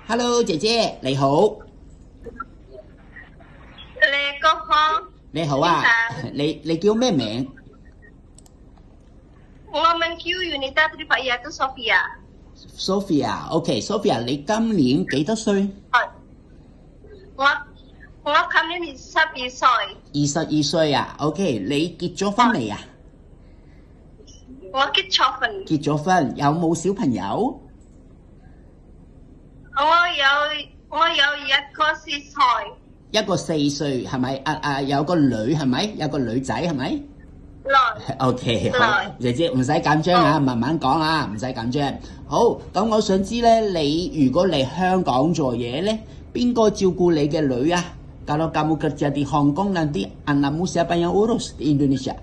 Hello， 姐姐你好。你哥好。你好啊，你叫咩名？我名叫 Unita Tripaya to Sophia。Sophia，OK，Sophia，你今年幾多歲？我今年22歲。22歲啊 ，OK， 你結咗婚未啊？我結咗婚。結咗婚，有冇小朋友？我有一個4歲。一個4歲係咪？有個女係咪？有個女仔係咪？女。OK， 好，姐姐唔使緊張啊，慢慢講啊，唔使緊張。好，咁我想知咧，你如果嚟香港做嘢咧，邊個照顧你嘅女啊？Kalau kamu kerja di Hong Kong nanti anakmu siapa yang urus di Indonesia？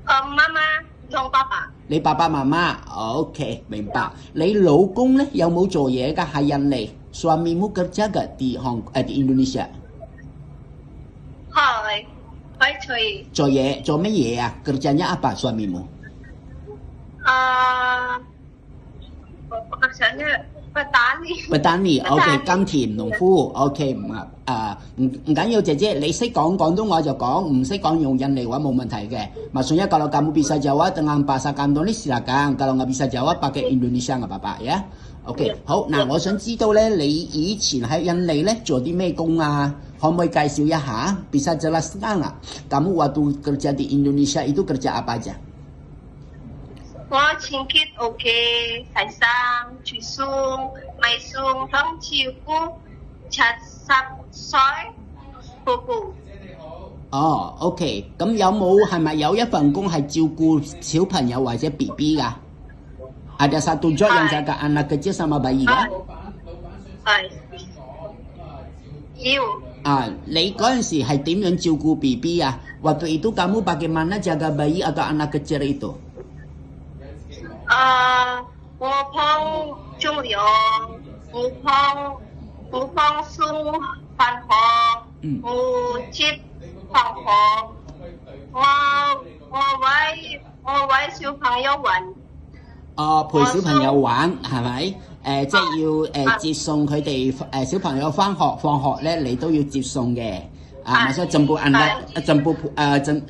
媽媽同爸爸。你爸爸媽媽 ，OK， 明白。你老公咧有冇做嘢㗎？喺印尼，suamimu kerja gak di Indonesia？ 係，做嘢做乜嘢啊 ？Kerjanya apa suamimu？ pekerjaannya petani，OK， 耕田農夫 ，OK， 唔緊要，姐姐你識講廣東話就講，唔識講用印尼話冇問題嘅。Maksudnya kalau kamu bisa jawab dengan bahasa Kantonis silakan， kalau nggak bisa jawab pakai Indonesia nggak apa-apa ya。OK， 好，嗱，我想知道咧，你以前喺印尼咧做啲咩工啊？可唔可以介紹一下 ？Bisa jelaskan nggak? Kamu waktu kerja di Indonesia itu kerja apa aja？ 我清潔屋企、洗衫、煮餸、買餸、幫照顧70歲婆婆。哦 ，OK， 咁有冇係咪有一份工係照顧小朋友或者 BB 㗎？Ada satu job yang jaga anak kecil sama bayi kan？ 係。要。你嗰陣時係點樣照顧 BB 啊？Waktu itu kamu bagaimana jaga bayi atau anak kecil itu？ 我幫中藥，我幫送返學，我接放學，我為小朋友玩。陪小朋友玩係咪？即係要接送佢哋小朋友翻學放學咧，你都要接送嘅。Maksudnya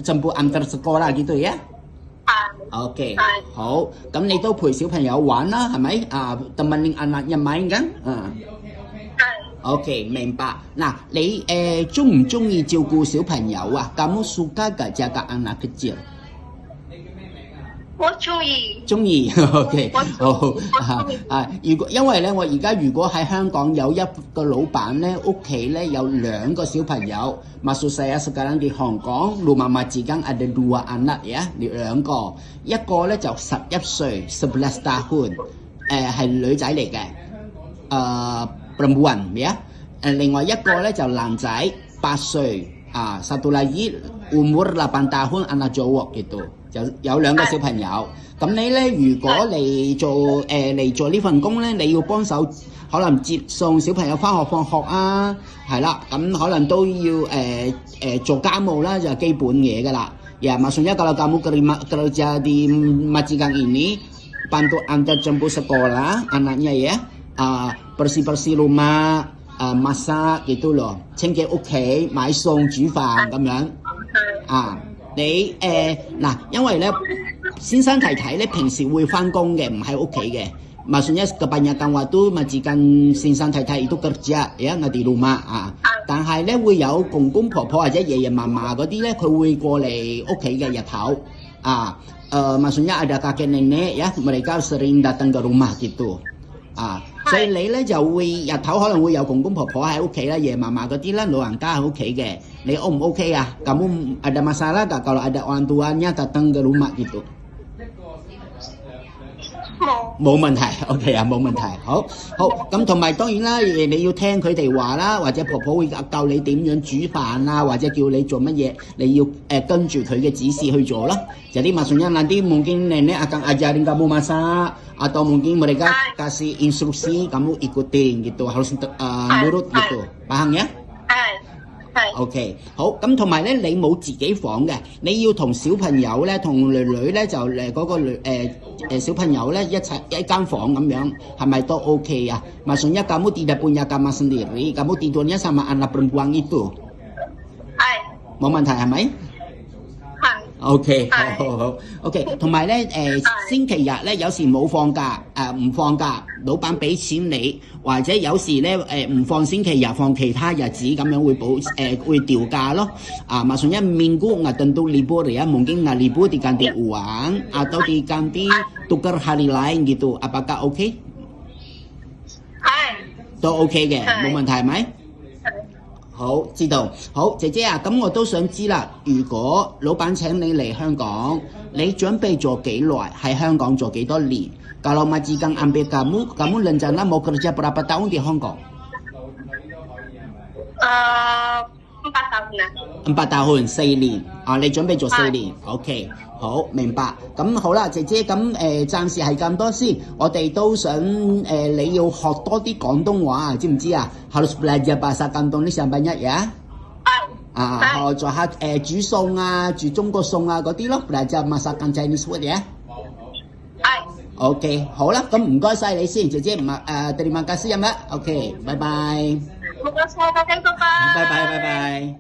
jemput antar sekolah gitu ya？ OK， 好，咁你都陪小朋友玩啦，係咪？temenin anaknya main kan？ OK， 明白。嗱，你中唔中意照顧小朋友啊？Kamu suka gak jaga anak kecil？ 我中意。中意 ，OK， 好因為咧，我而家如果喺香港有一個老闆咧，屋企咧有2個小朋友，maksud saya sekarang di Hong Kong rumah majikan ada 2 anak ya， 2個，一個咧就11歲，11 tahun， 係女仔嚟嘅，perempuan ya， 另外一個咧就男仔8歲，satu lagi umur 8 tahun anak cowok gitu。有2個小朋友，咁你咧，如果嚟做呢份工咧，你要幫手可能接送小朋友翻學放學啊，係啦，咁可能都要做家務啦，就係基本嘢噶啦。Ya, maksudnya kalau kamu kerja di majikan ini, bantu antar jemput sekolah anaknya ya, bersih-bersih rumah, masak gitu loh， 清潔屋企，買餸煮飯咁樣你因為咧先生太太咧平時會翻工嘅，唔喺屋企嘅。Maksudnya kebanyakan waktu majikan先生太太itu kerja ya nggak di rumah但係咧會有公公婆婆或者爺爺嫲嫲嗰啲咧，佢會過嚟屋企嘅日頭maksudnya ada kakek nenek ya mereka sering datang ke rumah gitu所以你咧就會日頭可能會有公公婆婆喺屋企啦，爺爺嫲嫲嗰啲啦，老人家喺屋企嘅，你 O 唔 OK 啊？Kamu ada masalah gak kalau ada orang tuanya datang ke rumah gitu？ 冇問題 ，OK 冇問題，好，咁同埋當然啦，你要聽佢哋話啦，或者婆婆會教你點樣煮飯啊，或者叫你做乜嘢，你要跟住佢嘅指示去做啦。Jadi maksudnya nanti mungkin nenek akan ajarin kamu masak atau mungkin mereka kasih instruksi kamu ikutin gitu, harus nurut gitu, paham ya? OK， 好，咁同埋咧，你冇自己房嘅，你要同小朋友咧，同女女咧就嗰個小朋友咧一齊一間房咁樣，係咪都 OK 啊？Maksudnya kamu tidak punya kamar sendiri, kamu tidurnya sama anak perempuan itu？ 係。冇問題係咪？係。OK， 好 OK， 同埋咧星期日咧有時冇放假唔放假，老闆俾錢你，或者有時咧唔放星期日，放其他日子咁樣會調價咯。Maksudnya minggu nggak tentu libur ya, mungkin nggak libur diganti uang atau diganti tukar hari lain gitu. Apakah OK？ 係。都 OK 嘅，冇問題係咪？好，知道。好，姐姐啊，咁我都想知啦。如果老闆請你嚟香港，你準備咗幾耐？喺香港做幾多年？Kalau majikan ambil kamu rencana mau kerja berapa tahun di Hong Kong？ 4 tahun啦。4 tahun 4年你準備咗4年。OK， 好，明白。咁好啦，姐姐，咁暫時係咁多先。我哋都想你要學多啲廣東話，知唔知啊？Harus belajar bahasa Kantonis yang banyak ya。學做下煮餸啊，煮中國餸啊嗰啲咯，belajar masakan Chinese food ya。OK， 好啦，咁唔該晒你先，姐姐terima kasih ya Mbak。OK， 拜拜。唔該晒，多謝，拜拜。拜拜。